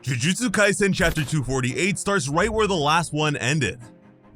Jujutsu Kaisen Chapter 248 starts right where the last one ended.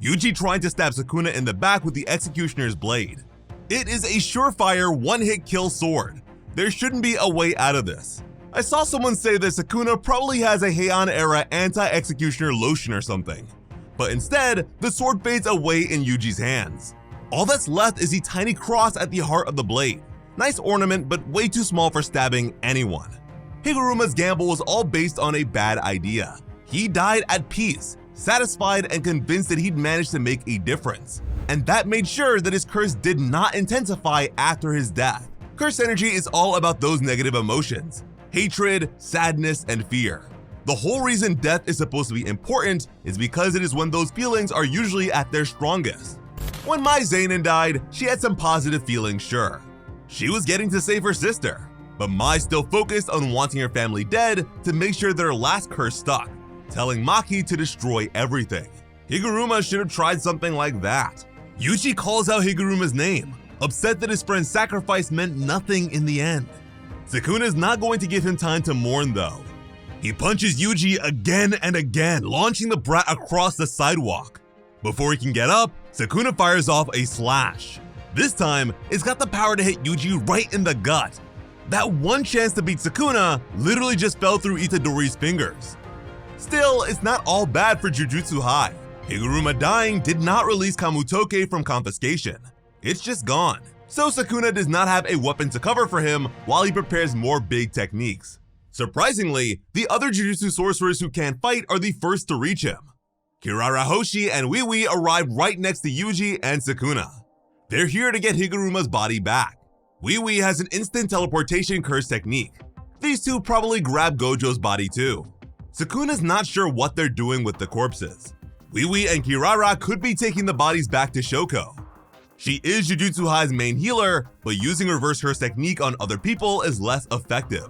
Yuji trying to stab Sukuna in the back with the Executioner's blade. It is a surefire one-hit kill sword. There shouldn't be a way out of this. I saw someone say that Sukuna probably has a Heian-era anti-executioner lotion or something. But instead, the sword fades away in Yuji's hands. All that's left is a tiny cross at the heart of the blade. Nice ornament, but way too small for stabbing anyone. Higuruma's gamble was all based on a bad idea. He died at peace, satisfied and convinced that he'd managed to make a difference. And that made sure that his curse did not intensify after his death. Curse energy is all about those negative emotions: hatred, sadness, and fear. The whole reason death is supposed to be important is because it is when those feelings are usually at their strongest. When Mai Zainin died, she had some positive feelings, sure. She was getting to save her sister, but Mai still focused on wanting her family dead to make sure that her last curse stuck, telling Maki to destroy everything. Higuruma should have tried something like that. Yuji calls out Higuruma's name, upset that his friend's sacrifice meant nothing in the end. Sukuna is not going to give him time to mourn though. He punches Yuji again and again, launching the brat across the sidewalk. Before he can get up, Sukuna fires off a slash. This time, it's got the power to hit Yuji right in the gut. That one chance to beat Sukuna literally just fell through Itadori's fingers. Still, it's not all bad for Jujutsu High. Higuruma dying did not release Kamutoke from confiscation. It's just gone. So Sukuna does not have a weapon to cover for him while he prepares more big techniques. Surprisingly, the other Jujutsu sorcerers who can't fight are the first to reach him. Kirara Hoshi and Wiwi arrive right next to Yuji and Sukuna. They're here to get Higuruma's body back. Wiwi has an instant teleportation curse technique. These two probably grab Gojo's body too. Sukuna's not sure what they're doing with the corpses. Wiwi and Kirara could be taking the bodies back to Shoko. She is Jujutsu High's main healer, but using reverse curse technique on other people is less effective.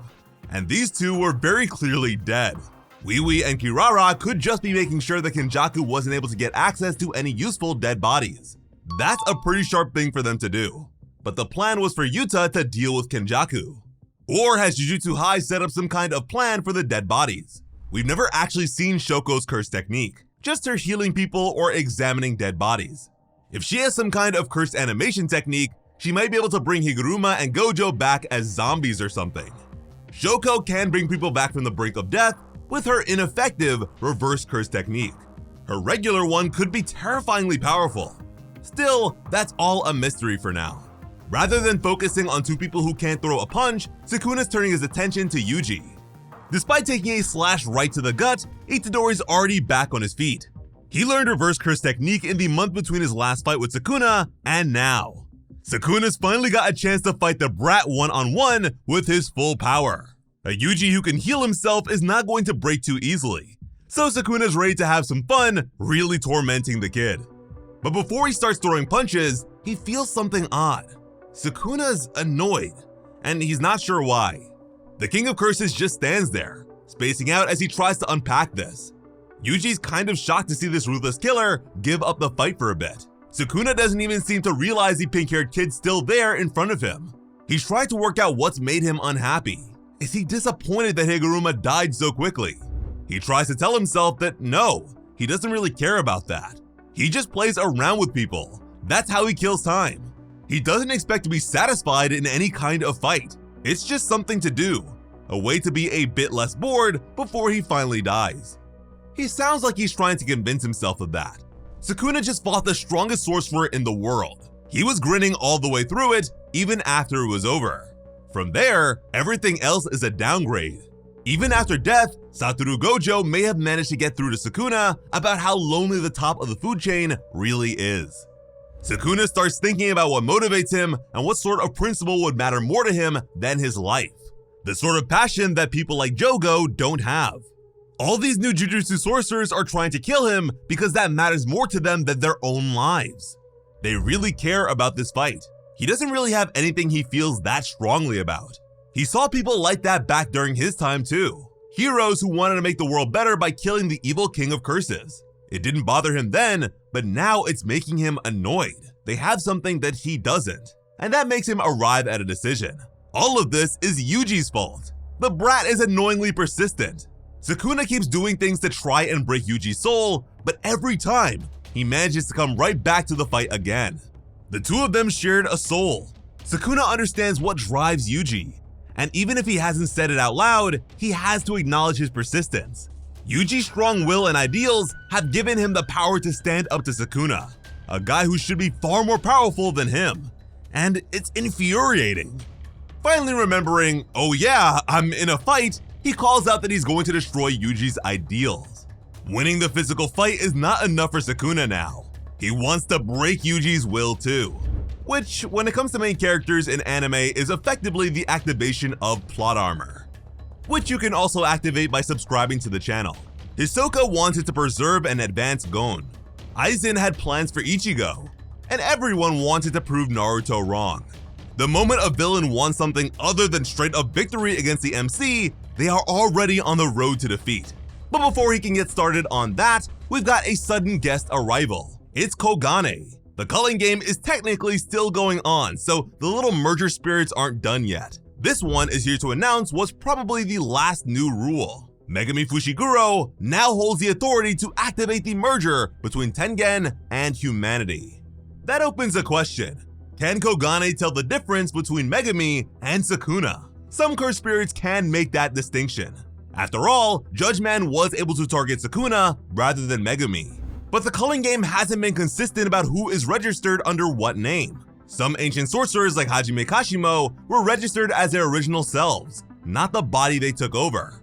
And these two were very clearly dead. Wiwi and Kirara could just be making sure that Kenjaku wasn't able to get access to any useful dead bodies. That's a pretty sharp thing for them to do. But the plan was for Yuta to deal with Kenjaku. Or has Jujutsu High set up some kind of plan for the dead bodies? We've never actually seen Shoko's curse technique, just her healing people or examining dead bodies. If she has some kind of cursed animation technique, she might be able to bring Higuruma and Gojo back as zombies or something. Shoko can bring people back from the brink of death with her ineffective reverse curse technique. Her regular one could be terrifyingly powerful. Still, that's all a mystery for now. Rather than focusing on two people who can't throw a punch, Sukuna's turning his attention to Yuji. Despite taking a slash right to the gut, Itadori's already back on his feet. He learned reverse curse technique in the month between his last fight with Sukuna and now. Sukuna's finally got a chance to fight the brat one-on-one with his full power. A Yuji who can heal himself is not going to break too easily, so Sukuna's ready to have some fun really tormenting the kid. But before he starts throwing punches, he feels something odd. Sukuna's annoyed, and he's not sure why. The King of Curses just stands there, spacing out as he tries to unpack this. Yuji's kind of shocked to see this ruthless killer give up the fight for a bit. Sukuna doesn't even seem to realize the pink-haired kid's still there in front of him. He's trying to work out what's made him unhappy. Is he disappointed that Higuruma died so quickly? He tries to tell himself that no, he doesn't really care about that. He just plays around with people. That's how he kills time. He doesn't expect to be satisfied in any kind of fight. It's just something to do, a way to be a bit less bored before he finally dies. He sounds like he's trying to convince himself of that. Sukuna just fought the strongest sorcerer in the world. He was grinning all the way through it, even after it was over. From there, everything else is a downgrade. Even after death, Satoru Gojo may have managed to get through to Sukuna about how lonely the top of the food chain really is. Sukuna starts thinking about what motivates him and what sort of principle would matter more to him than his life. The sort of passion that people like Jogo don't have. All these new Jujutsu sorcerers are trying to kill him because that matters more to them than their own lives. They really care about this fight. He doesn't really have anything he feels that strongly about. He saw people like that back during his time too. Heroes who wanted to make the world better by killing the evil King of Curses. It didn't bother him then, but now it's making him annoyed. They have something that he doesn't, and that makes him arrive at a decision. All of this is Yuji's fault. The brat is annoyingly persistent. Sukuna keeps doing things to try and break Yuji's soul, but every time, he manages to come right back to the fight again. The two of them shared a soul. Sukuna understands what drives Yuji, and even if he hasn't said it out loud, he has to acknowledge his persistence. Yuji's strong will and ideals have given him the power to stand up to Sukuna, a guy who should be far more powerful than him. And it's infuriating. Finally remembering, oh yeah, I'm in a fight, he calls out that he's going to destroy Yuji's ideals. Winning the physical fight is not enough for Sukuna now. He wants to break Yuji's will too, which, when it comes to main characters in anime, is effectively the activation of plot armor, which you can also activate by subscribing to the channel. Hisoka wanted to preserve and advance Gon. Aizen had plans for Ichigo, and everyone wanted to prove Naruto wrong. The moment a villain wants something other than straight up victory against the MC, they are already on the road to defeat. But before he can get started on that, we've got a sudden guest arrival. It's Kogane. The culling game is technically still going on, so the little merger spirits aren't done yet. This one is here to announce what's probably the last new rule. Megami Fushiguro now holds the authority to activate the merger between Tengen and humanity. That opens a question. Can Kogane tell the difference between Megami and Sukuna? Some cursed spirits can make that distinction. After all, Judgeman was able to target Sukuna rather than Megami. But the culling game hasn't been consistent about who is registered under what name. Some ancient sorcerers like Hajime Kashimo were registered as their original selves, not the body they took over.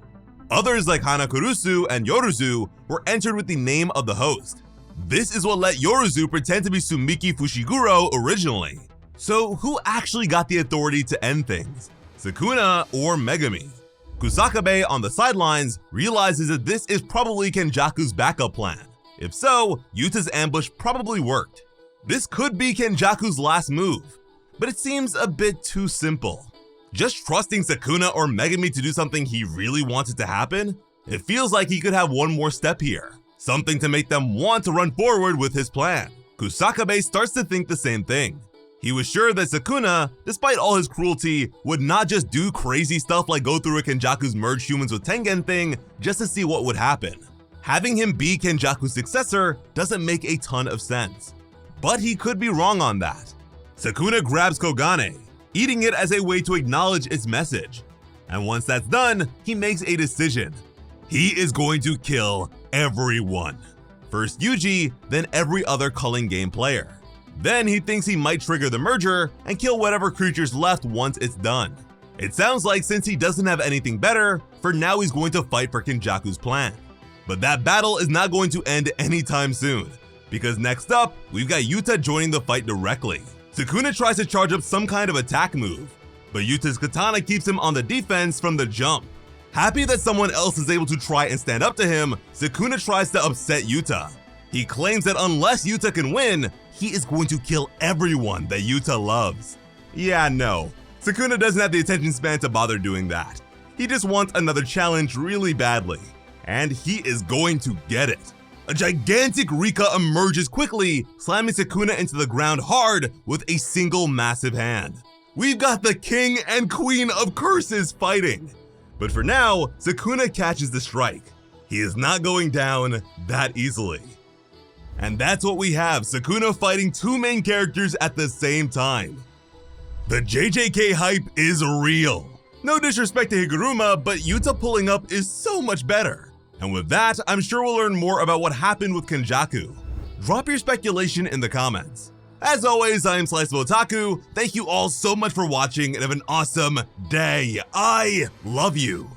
Others like Hana Kurusu and Yoruzu were entered with the name of the host. This is what let Yoruzu pretend to be Sumiki Fushiguro originally. So who actually got the authority to end things? Sukuna or Megami? Kusakabe on the sidelines realizes that this is probably Kenjaku's backup plan. If so, Yuta's ambush probably worked. This could be Kenjaku's last move, but it seems a bit too simple. Just trusting Sukuna or Megami to do something he really wanted to happen? It feels like he could have one more step here, something to make them want to run forward with his plan. Kusakabe starts to think the same thing. He was sure that Sukuna, despite all his cruelty, would not just do crazy stuff like go through a Kenjaku's merge humans with Tengen thing just to see what would happen. Having him be Kenjaku's successor doesn't make a ton of sense. But he could be wrong on that. Sukuna grabs Kogane, eating it as a way to acknowledge its message. And once that's done, he makes a decision. He is going to kill everyone. First Yuji, then every other culling game player. Then he thinks he might trigger the merger and kill whatever creature's left once it's done. It sounds like since he doesn't have anything better, for now he's going to fight for Kenjaku's plan. But that battle is not going to end anytime soon, because next up, we've got Yuta joining the fight directly. Sukuna tries to charge up some kind of attack move, but Yuta's katana keeps him on the defense from the jump. Happy that someone else is able to try and stand up to him, Sukuna tries to upset Yuta. He claims that unless Yuta can win, he is going to kill everyone that Yuta loves. Yeah, no, Sukuna doesn't have the attention span to bother doing that. He just wants another challenge really badly, and he is going to get it. A gigantic Rika emerges quickly, slamming Sukuna into the ground hard with a single massive hand. We've got the king and queen of curses fighting. But for now, Sukuna catches the strike. He is not going down that easily. And that's what we have, Sukuna fighting two main characters at the same time. The JJK hype is real. No disrespect to Higuruma, but Yuta pulling up is so much better. And with that, I'm sure we'll learn more about what happened with Kenjaku. Drop your speculation in the comments. As always, I am Slice of Otaku. Thank you all so much for watching and have an awesome day. I love you.